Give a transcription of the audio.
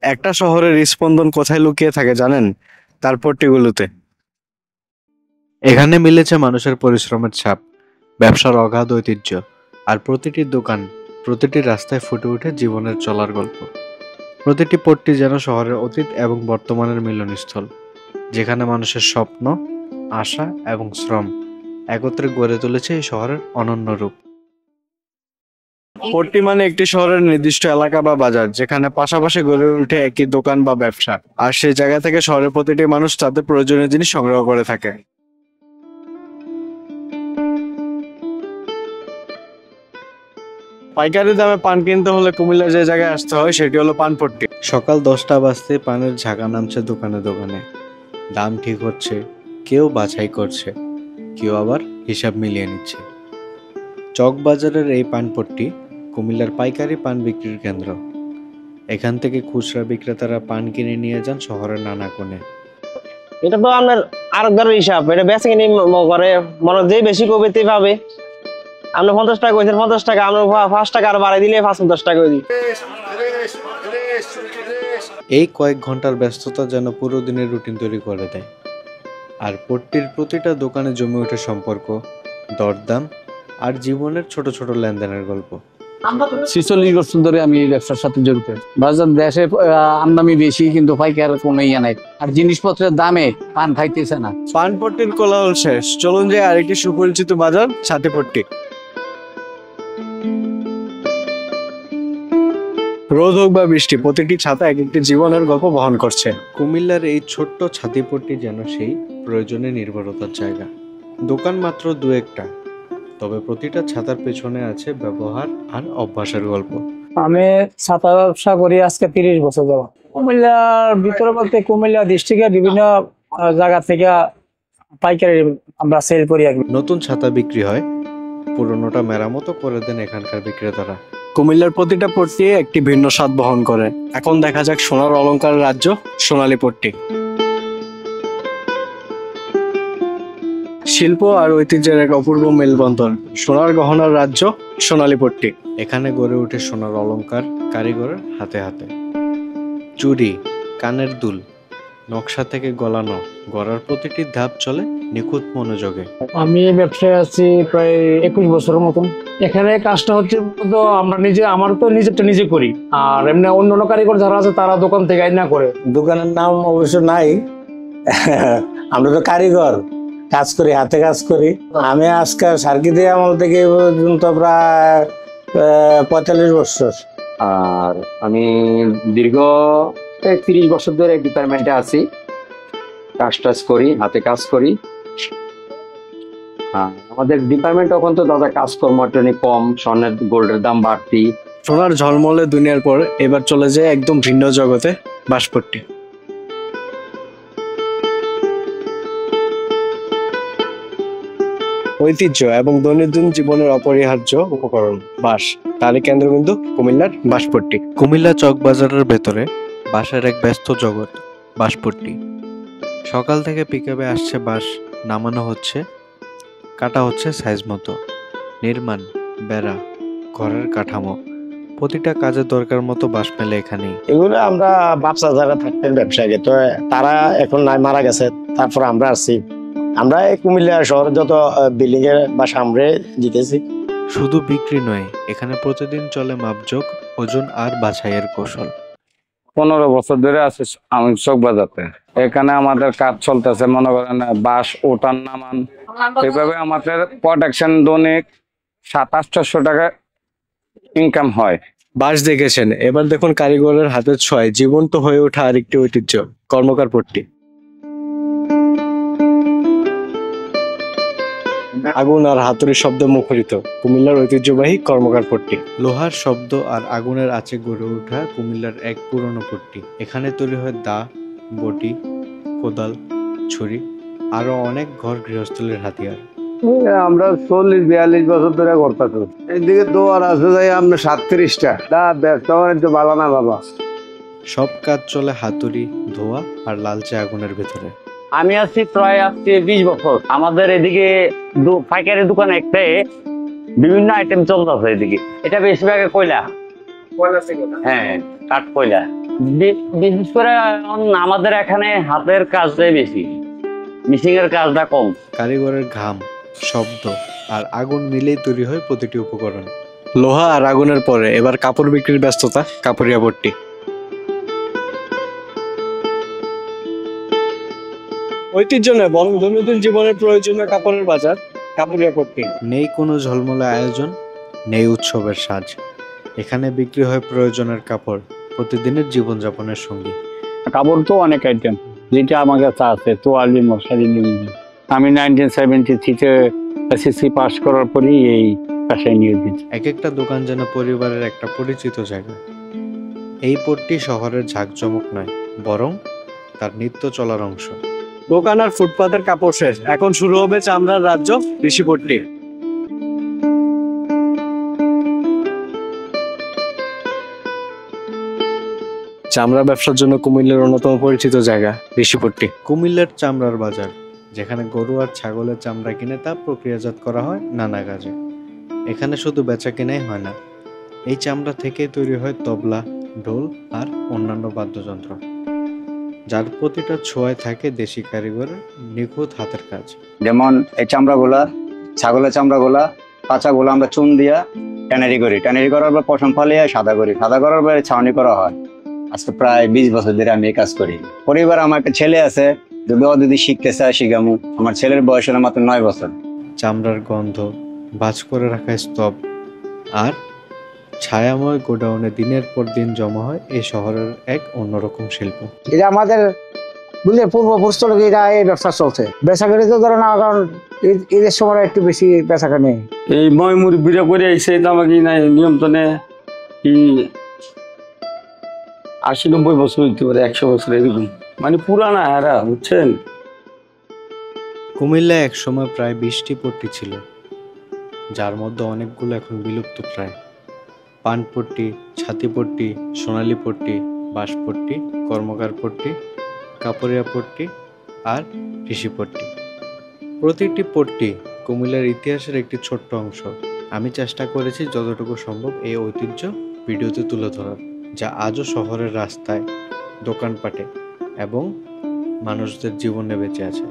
একটা শহরের স্পন্দন কোথায় লুকিয়ে থাকে জানেন? তার পট্টিগুলোতে। এখানে মিলেছে মানুষের পরিশ্রমের ছাপ, ব্যবসার অগাধ ঐতিহ্য, আর প্রতিটি দোকান, প্রতিটি রাস্তায় ফুটে ওঠে জীবনের চলার গল্প। প্রতিটি পট্টি যেন শহরের অতীত এবং বর্তমানের মিলনস্থল, যেখানে মানুষের স্বপ্ন, আশা এবং শ্রম একত্রে গড়ে তুলেছে এই শহরের অনন্য রূপ। পট্টি মানে একটি শহরের নির্দিষ্ট এলাকা বা বাজার, যেখানে পাশাপাশি গড়ে ওঠে একই দোকান বা ব্যবসা, আর সেই জায়গা থেকে শহরের প্রতিটি মানুষ তাদের প্রয়োজনীয় জিনিস সংগ্রহ করে থাকে। পাইকারি দামে পান কিনতে হলে কুমিল্লার যে জায়গায় আসতে হয় সেটি হলো পানপট্টি। সকাল 10টা বাজতে পানের ঝাঁকা নামছে দোকানে দোকানে। দাম ঠিক হচ্ছে, কেউ বাছাই করছে, কেউ আবার হিসাব মিলিয়ে নিচ্ছে। চকবাজারের এই পানপট্টি কুমিল্লার পাইকারি পান বিক্রির কেন্দ্র। এখান থেকে খুচরা বিক্রেতারা পান কিনে নিয়ে যান শহরের নানা কোণে। এটা তো আপনার আরেকদার হিসাব, এটা বেচে কিনে করে মনে যে বেশি কবিতে পাবে। আপনি 50 টাকা কইছেন, 50 টাকা আমরা 5 টাকা আর বাড়াই দিলে 5-10 টাকা হয়ে দিই। এই কয়েক ঘন্টার ব্যস্ততা যেন পুরো দিনের রুটিন তৈরি করে দেয়। আর পট্টির প্রতিটা দোকানে জমে ওঠে সম্পর্ক, দরদাম আর জীবনের ছোট ছোট লেনদেনের গল্প। 46 বছর ধরে আমি এই ব্যবসার সাথে জড়িত। বাজার দেশে আমদানি বেশি, কিন্তু পাইকার কোনো ইয়ে নাই, আর জিনিসপত্রের দামে পান খাইতেছে না। পানপট্টির কোলাহল শেষ, চলুন যে আরেকটি সুপরিচিত বাজার, ছাতিপট্টি। রোদ হোক বা বৃষ্টি, প্রতিটি ছাতা এক একটি জীবনের গল্প বহন করছে। কুমিল্লার এই ছোট্ট ছাতিপট্টি যেন সেই প্রয়োজনে নির্ভরতার জায়গা। দোকান মাত্র দু একটা, তবে প্রতিটা ছাতার পেছনে আছে ব্যবহার আর অভ্যাসের গল্প। আমি ছাতা ব্যবসা করি আজকে 30 বছর যাবত। কুমিল্লার ভিতরে বলতে কুমিল্লা ডিস্ট্রিক্টের বিভিন্ন জায়গা থেকে পাইকারি আমরা সেল করি। নতুন ছাতা বিক্রি হয়, পুরনোটা মেরামতো করে দেন এখানকার বিক্রেতারা। কুমিল্লার প্রতিটা পট্টি একটি ভিন্ন স্বাদ বহন করে। এখন দেখা যাক সোনার অলংকারের রাজ্য সোনালী পট্টি। শিল্প আর ঐতিহ্যের এক অপূর্ব মেলবন্ধন, সোনার গহনার রাজ্য সোনালী পট্টি। এখানে গড়ে ওঠে সোনার অলংকার কারিগরের হাতে হাতে। চুড়ি, কানের দুল, নকশা থেকে গলানো, গড়ার প্রতিটি ধাপ চলে নিখুঁত মনোযোগে। আমি ব্যবসায় আছি প্রায় 21 বছরের মতন। এখানে কাজটা হচ্ছে তো আমরা আমার তো নিজেরটা নিজে করি, আর এমনি অন্য কারিগর যারা আছে তারা দোকান থেকে আইনা করে। দোকানের নাম অবশ্য নাই, আমরা তো কারিগর, কাজ করি, হাতে কাজ করি। আমি আজকে সার্কিটে আমল থেকে এই পর্যন্ত প্রায় 45 বছর। আর আমি দীর্ঘ 30 বছর ধরে ডিপার্টমেন্টে আছি, কাজ করি, হাতে কাজ করি। আমাদের ডিপার্টমেন্ট এখন তো দাদা কাজকর্ম কম, স্বর্ণের গোল্ডের দাম বাড়তি। সোনার ঝলমলে দুনিয়ার পর এবার চলে যায় একদম ভিন্ন জগতে, বাঁশপট্টি। ঐতিহ্য এবং দৈনন্দিন জীবনের অপরিহার্য উপকরণ বাঁশ, তারই কেন্দ্রবিন্দু কুমিল্লার বাঁশপট্টি। কুমিল্লা চকবাজারের ভেতরে বাঁশের এক ব্যস্ত জগৎ, বাঁশপট্টি। সকাল থেকে পিকআপে আসছে বাঁশ, নামানো হচ্ছে, কাটা হচ্ছে সাইজ মতো। নির্মাণ, বেড়া, ঘরের কাঠামো, প্রতিটা কাজের দরকার মতো বাঁশ মেলে এখানেই। এগুলো আমরা ব্যবসা যারা থাকতেন ব্যবসায়ী, তো তারা এখন নাই, মারা গেছে। তারপর আমরা আসছি, আমরা এই কুমিল্লা শহরে যত বিল্ডিং এর বাসা আমরা জিতেছি। শুধু বিক্রি নয়, এখানে প্রতিদিন চলে মাপজোক, ওজন আর বাছাইয়ের কৌশল। 15 বছর ধরে আছে আমি চকবাজারে। এখানে আমাদের কাজ চলতেছে, মনে করেন বাঁশ ওঠান নামান, এভাবে আমাদের প্রোডাকশন দৈনিক 700-800 টাকা ইনকাম হয়। বাঁশ দেখেছেন, এবার দেখুন কারিগরের হাতের ছোঁয়ায় জীবন্ত হয়ে ওঠা আরেকটি ঐতিহ্য, কর্মকার পট্টি। আগুন আর হাতুড়ির শব্দে মুখরিত কুমিল্লার ঐতিহ্যবাহী কর্মকার পট্টি। লোহার শব্দ আর আগুনের আঁচে গড়ে ওঠা কুমিল্লার এক পুরনো পট্টি। এখানে তৈরি হয় দা, বটি, কোদাল, ছুরি, আরো অনেক ঘর গৃহস্থলীর হাতিয়ার। আমরা 40-42 বছর ধরে করতেছি। এইদিকে দোয়ার আছে যাই আমরা 37টা। ব্যবসা বাণিজ্য ভালো না বাবা। সব কাজ চলে হাতুড়ি, ধোয়া আর লালচে আগুনের ভেতরে। আমি আছি প্রায় 20 বছর। আমাদের এদিকে পাইকারি দোকান একটাই বিভিন্ন আইটেম চলতেছে এদিকে। এটা বেশিরভাগ কয়লা। হ্যাঁ, কাঠ কয়লা। বিশেষ করে এখন আমাদের এখানে হাতের কাজটাই বেশি, মিশিং এর কাজটা কম। কারিগরের ঘাম, শব্দ আর আগুন মিলেই তৈরি হয় প্রতিটি উপকরণ। লোহা আর আগুনের পরে এবার কাপড় বিক্রির ব্যস্ততা কাপড়িয়া পট্টি। ঐতিহ্য নয় বরং দৈনন্দিন জীবনের প্রয়োজনীয় কাপড়ের বাজার কাপড়িয়া পট্টি। নেই কোনো ঝলমলে আয়োজন, নেই উৎসবের সাজ। এখানে বিক্রি হয় প্রয়োজনের কাপড়, প্রতিদিনের জীবনযাপনের সঙ্গী। কাপড় তো অনেক আইটেম, যেটা আমার কাছে আছে তোয়ালি, মশারি, লুঙ্গি। আমি 1973-তে এসএসসি পাস করার পরই এই পেশায় নিয়োজিত। এক একটা দোকান যেন পরিবারের একটা পরিচিত জায়গা। এই পট্টি শহরের ঝাঁকজমক নয়, বরং তার নিত্য চলার অংশ। দোকান আর ফুটপাতের কাপড় শেষ, এখন শুরু হবে চামড়ার রাজ্য ঋষি পট্টি। চামড়া ব্যবসার জন্য কুমিল্লার অন্যতম পরিচিত জায়গা ঋষিপট্টি। কুমিল্লার চামড়ার বাজার, যেখানে গরু আর ছাগলের চামড়া কিনে তা প্রক্রিয়াজাত করা হয় নানা কাজে। এখানে শুধু বেচা কেনাই হয় না, এই চামড়া থেকে তৈরি হয় তবলা, ঢোল আর অন্যান্য বাদ্যযন্ত্র, যার প্রতিটা ছোঁয়ায় থাকে দেশি কারিগরের নিখুঁত হাতের কাজ। যেমন এই চামড়াগুলা, ছাগলের চামড়াগুলা, পাচাগুলো আমরা চুন দিয়া ট্যানারি করি, ট্যানারি করার পর পশম ফালিয়ে সাদা করি, সাদা করার পরে ছাউনি করা হয়। আজকে প্রায় 20 বছর ধরে আমি এই কাজ করি। পরিবার আমার একটা ছেলে আছে, যদি ও যদি শিখতে চায় শিখামু। আমার ছেলের বয়স হলো মাত্র 9 বছর। চামড়ার গন্ধ, ভাঁজ করে রাখা স্তব আর ছায়াময় গোডাউনে দিনের পর দিন জমা হয় এই শহরের এক অন্যরকম শিল্প। এটা আমাদের বুঝলে পূর্বপুরুষ থেকে এটা এই ব্যবসা চলছে। বেচাকেনি তো ধরে না, কারণ ঈদের সময় একটু বেশি বেচাকেনি। এই মুরব্বীরা করে এসে আমাকে নিয়ন্ত্রণে কি 80-90 বছর হইতে পারে, 100 বছর এরকম, মানে পুরানা এরা, বুঝছেন। কুমিল্লায় এক সময় প্রায় 20টি পট্টি ছিল, যার মধ্যে অনেকগুলো এখন বিলুপ্ত প্রায়। পানপট্টি, ছাতিপট্টি, সোনালী পট্টি, বাঁশপট্টি, কর্মকার পট্টি, কাপড়িয়া পট্টি আর ঋষিপট্টি। প্রতিটি পট্টি কুমিল্লার ইতিহাসের একটি ছোট্ট অংশ। আমি চেষ্টা করেছি যতটুকু সম্ভব এই ঐতিহ্য ভিডিওতে তুলে ধরার, যা আজও শহরের রাস্তায়, দোকানপাটে এবং মানুষদের জীবনে বেঁচে আছে।